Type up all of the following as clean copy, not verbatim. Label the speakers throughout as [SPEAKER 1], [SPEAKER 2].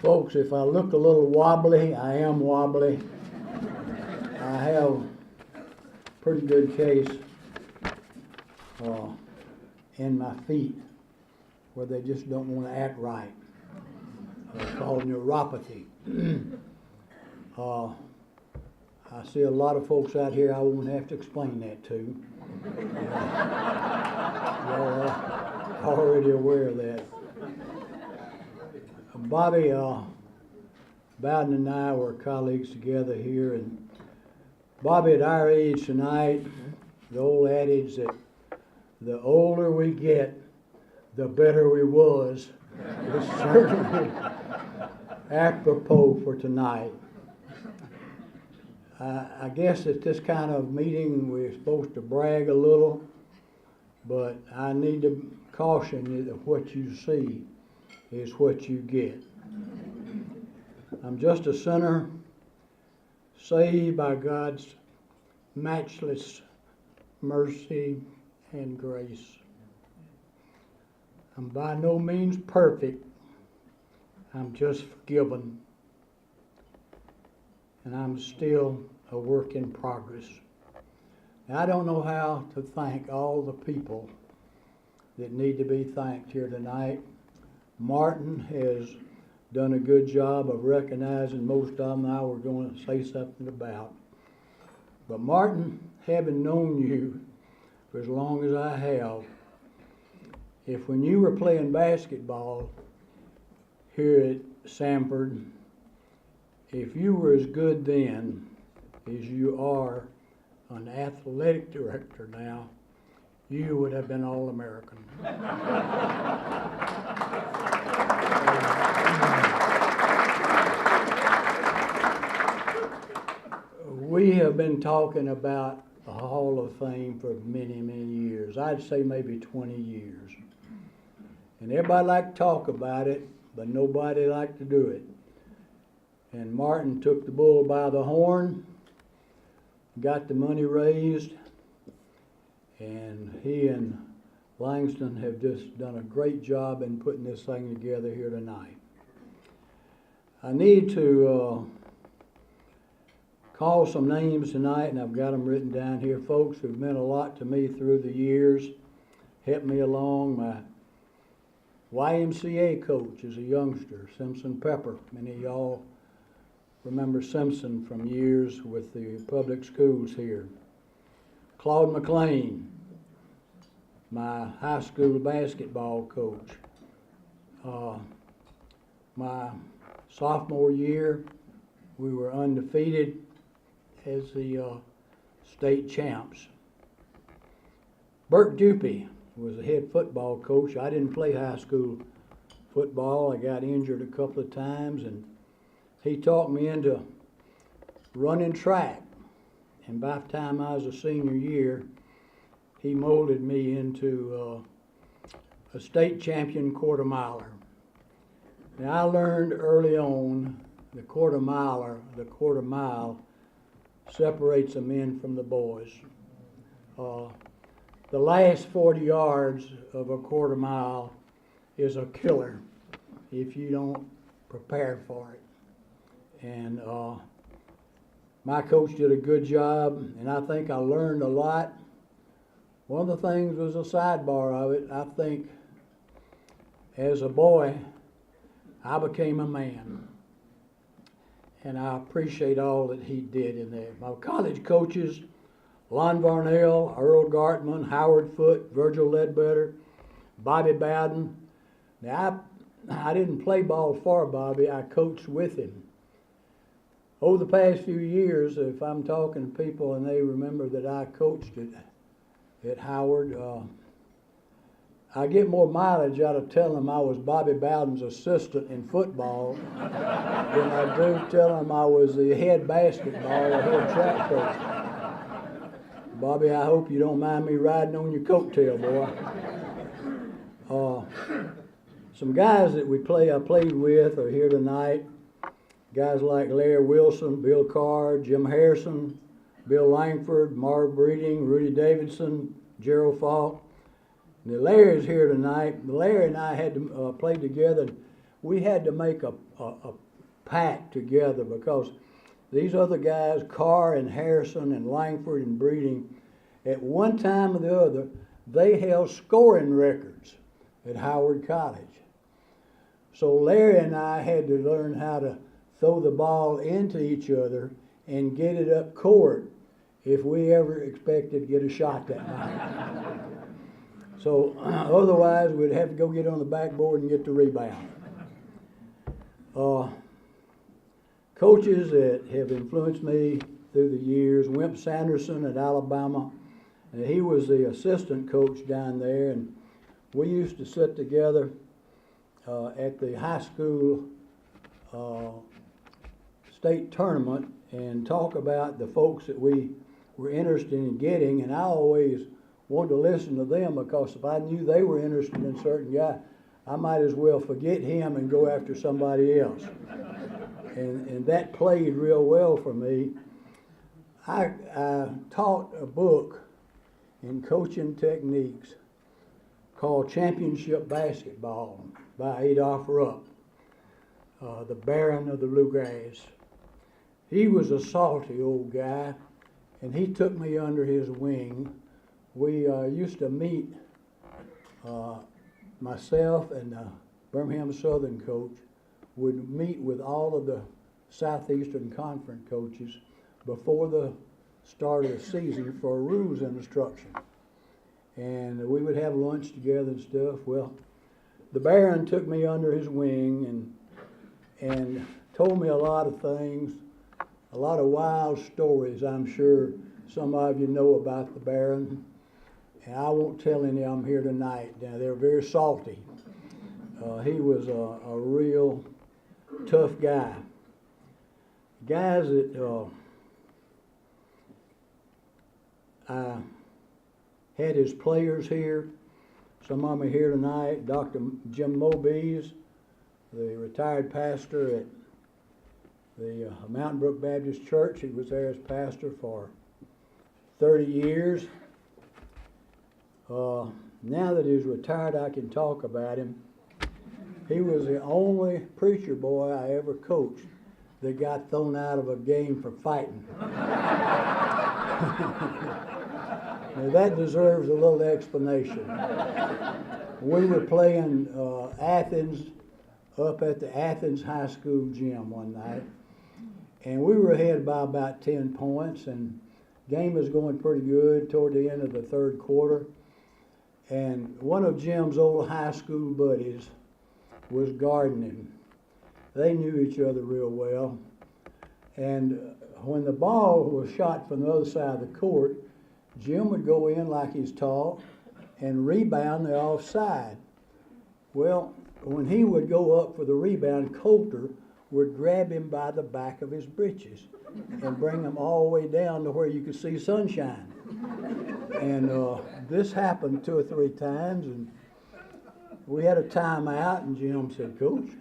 [SPEAKER 1] Folks, if I look a little wobbly, I am wobbly. I have a pretty good case in my feet where they just don't want to act right. Called neuropathy. I see a lot of folks out here I won't have to explain that to. Y'all are already aware of that. Bobby Bowden and I were colleagues together here, and Bobby, at our age tonight, the old adage that the older we get, the better we was certainly apropos for tonight. I guess at this kind of meeting we're supposed to brag a little, but I need to caution you that what you see is what you get. I'm just a sinner saved by God's matchless mercy and grace. I'm by no means perfect. I'm just forgiven. And I'm still a work in progress. Now, I don't know how to thank all the people that need to be thanked here tonight. Martin has done a good job of recognizing most of them I were going to say something about. But Martin, having known you for as long as I have, if when you were playing basketball here at Samford, if you were as good then as you are an athletic director now, you would have been All-American. We have been talking about the Hall of Fame for many, many years. I'd say maybe 20 years. And everybody liked to talk about it, but nobody liked to do it. And Martin took the bull by the horn, got the money raised, and he and Langston have just done a great job in putting this thing together here tonight. I need to call some names tonight, and I've got them written down here. Folks who've meant a lot to me through the years, helped me along. My YMCA coach as a youngster, Simpson Pepper. Many of y'all remember Simpson from years with the public schools here. Claude McLean, my high school basketball coach. My sophomore year, we were undefeated as the state champs. Bert Dupey was the head football coach. I didn't play high school football. I got injured a couple of times, and he talked me into running track. And by the time I was a senior year, he molded me into a state champion quarter miler. Now, I learned early on the quarter mile separates the men from the boys. The last 40 yards of a quarter mile is a killer if you don't prepare for it. And my coach did a good job, and I think I learned a lot. One of the things was a sidebar of it. I think as a boy, I became a man. And I appreciate all that he did in there. My college coaches, Lon Varnell, Earl Gartman, Howard Foote, Virgil Ledbetter, Bobby Bowden. Now, I didn't play ball for Bobby, I coached with him. Over the past few years, if I'm talking to people and they remember that I coached at Howard, I get more mileage out of telling them I was Bobby Bowden's assistant in football than I do telling them I was the head basketball or head track coach. Bobby, I hope you don't mind me riding on your coattail, boy. Some guys that I played with are here tonight. Guys like Larry Wilson, Bill Carr, Jim Harrison, Bill Langford, Marv Breeding, Rudy Davidson, Gerald Falk. Now, Larry's here tonight. Larry and I had to play together. we had to make a pact together, because these other guys, Carr and Harrison and Langford and Breeding, at one time or the other, they held scoring records at Howard College. So Larry and I had to learn how to throw the ball into each other and get it up court if we ever expected to get a shot that night. So otherwise, we'd have to go get on the backboard and get the rebound. Coaches that have influenced me through the years, Wimp Sanderson at Alabama, and he was the assistant coach down there, and we used to sit together at the high school state tournament and talk about the folks that we were interested in getting, and I always wanted to listen to them, because if I knew they were interested in a certain guy, I might as well forget him and go after somebody else. And that played real well for me. I taught a book in coaching techniques called Championship Basketball by Adolph Rupp, the Baron of the Bluegrass. He was a salty old guy, and he took me under his wing. We used to meet, myself and the Birmingham Southern coach would meet with all of the Southeastern Conference coaches before the start of the season for rules instruction. And we would have lunch together and stuff. Well, the Baron took me under his wing and told me a lot of things, a lot of wild stories I'm sure some of you know about the Baron. And I won't tell any of them here tonight. Now, they're very salty. He was a real tough guy. Guys that I had his players here. Some of them are here tonight. Dr. Jim Mobies, the retired pastor at the Mountain Brook Baptist Church. He was there as pastor for 30 years. Now that he's retired, I can talk about him. He was the only preacher boy I ever coached that got thrown out of a game for fighting. Now that deserves a little explanation. We were playing Athens up at the Athens High School gym one night, and we were ahead by about 10 points, and game was going pretty good toward the end of the third quarter. And one of Jim's old high school buddies was guarding him. They knew each other real well. And when the ball was shot from the other side of the court, Jim would go in like he's tall and rebound the offside. Well, when he would go up for the rebound, Coulter would grab him by the back of his breeches and bring him all the way down to where you could see sunshine. And this happened 2 or 3 times, and we had a timeout, and Jim said, "Coach,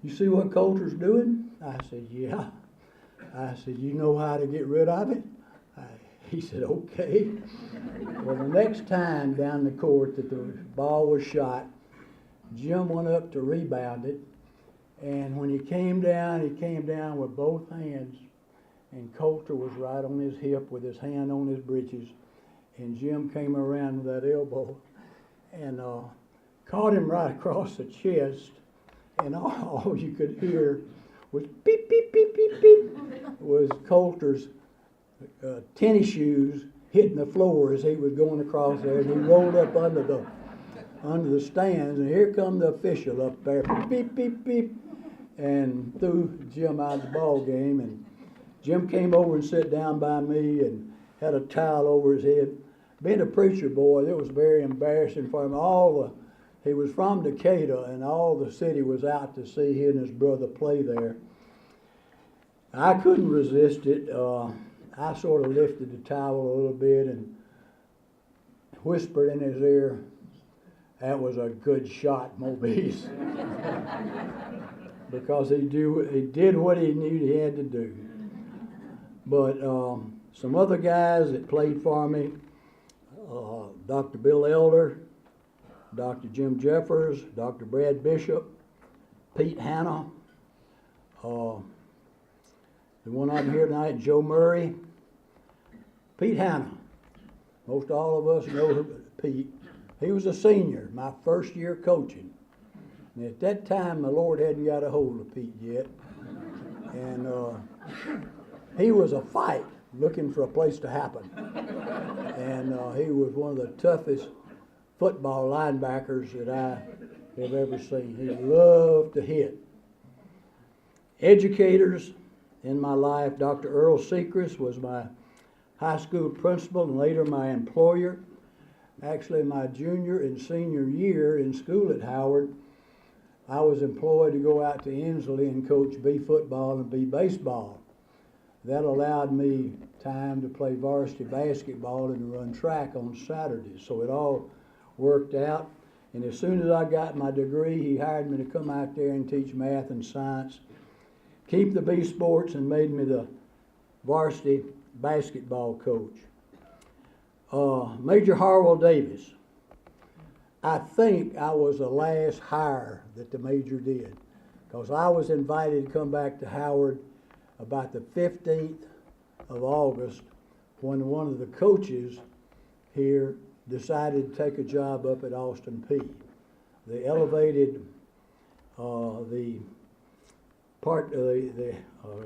[SPEAKER 1] you see what Coulter's doing?" I said, "Yeah." I said, "You know how to get rid of it?" He said, "Okay." Well, the next time down the court that the ball was shot, Jim went up to rebound it, and when he came down with both hands, and Coulter was right on his hip with his hand on his breeches, and Jim came around with that elbow and caught him right across the chest, and all you could hear was beep, beep, beep, beep, beep, was Coulter's tennis shoes hitting the floor as he was going across there, and he rolled up under the stands, and here come the official up there, beep, beep, beep, and threw Jim out of the ball game. And Jim came over and sat down by me and had a towel over his head. Being a preacher boy, it was very embarrassing for him. He was from Decatur, and all the city was out to see he and his brother play there. I couldn't resist it. I sort of lifted the towel a little bit and whispered in his ear, "That was a good shot, Mobies." Because he did what he knew he had to do. But some other guys that played for me, Dr. Bill Elder, Dr. Jim Jeffers, Dr. Brad Bishop, Pete Hanna, the one I'm here tonight, Joe Murray. Pete Hanna, most all of us know Pete. He was a senior, my first year coaching. And at that time, the Lord hadn't got a hold of Pete yet. And he was a fight, looking for a place to happen. And he was one of the toughest football linebackers that I have ever seen. He loved to hit. Educators in my life, Dr. Earl Sechrist was my high school principal and later my employer. Actually, my junior and senior year in school at Howard, I was employed to go out to Inslee and coach B football and B baseball. That allowed me time to play varsity basketball and run track on Saturdays. So it all worked out. And as soon as I got my degree, he hired me to come out there and teach math and science, keep the B sports, and made me the varsity basketball coach. Major Harwell Davis. I think I was the last hire that the major did, because I was invited to come back to Howard about the 15th of August when one of the coaches here decided to take a job up at Austin P. They elevated the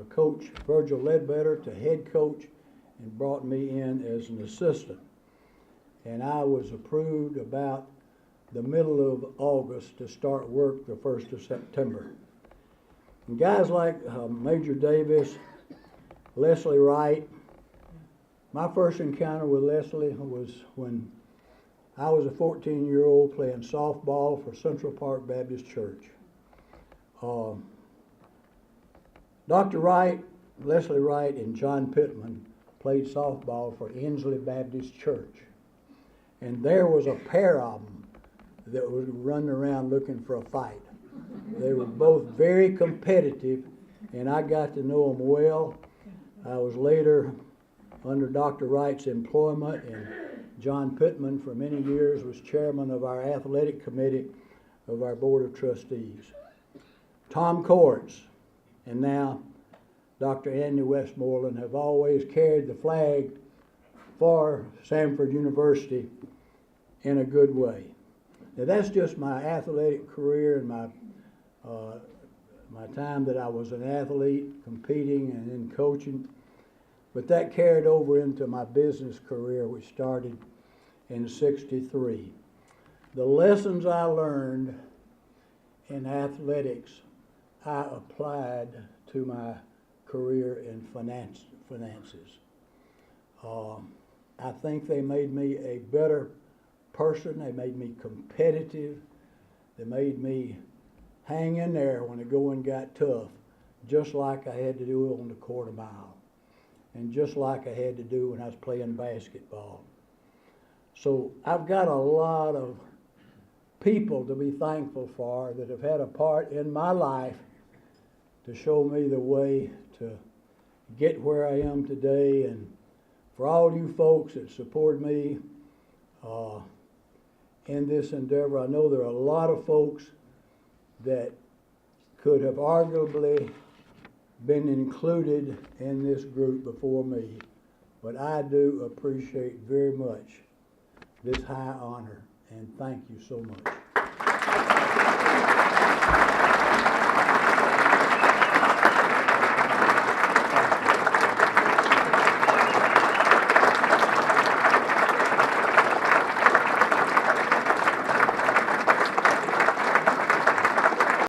[SPEAKER 1] coach Virgil Ledbetter to head coach and brought me in as an assistant. And I was approved about the middle of August to start work the 1st of September. And guys like Major Davis, Leslie Wright. My first encounter with Leslie was when I was a 14-year-old playing softball for Central Park Baptist Church. Dr. Wright, Leslie Wright, and John Pittman played softball for Inslee Baptist Church. And there was a pair of them that was running around looking for a fight. They were both very competitive, and I got to know them well. I was later under Dr. Wright's employment, and John Pittman for many years was chairman of our athletic committee of our board of trustees. Tom Courts and now Dr. Andy Westmoreland have always carried the flag for Samford University in a good way. Now that's just my athletic career and my time that I was an athlete, competing and in coaching. But that carried over into my business career, which started in '63. The lessons I learned in athletics, I applied to my career in finances. I think they made me a better person. They made me competitive. They made me hang in there when the going got tough, just like I had to do on the quarter mile, and just like I had to do when I was playing basketball. So I've got a lot of people to be thankful for that have had a part in my life to show me the way to get where I am today. And for all you folks that support me in this endeavor, I know there are a lot of folks that could have arguably been included in this group before me, but I do appreciate very much this high honor, and thank you so much.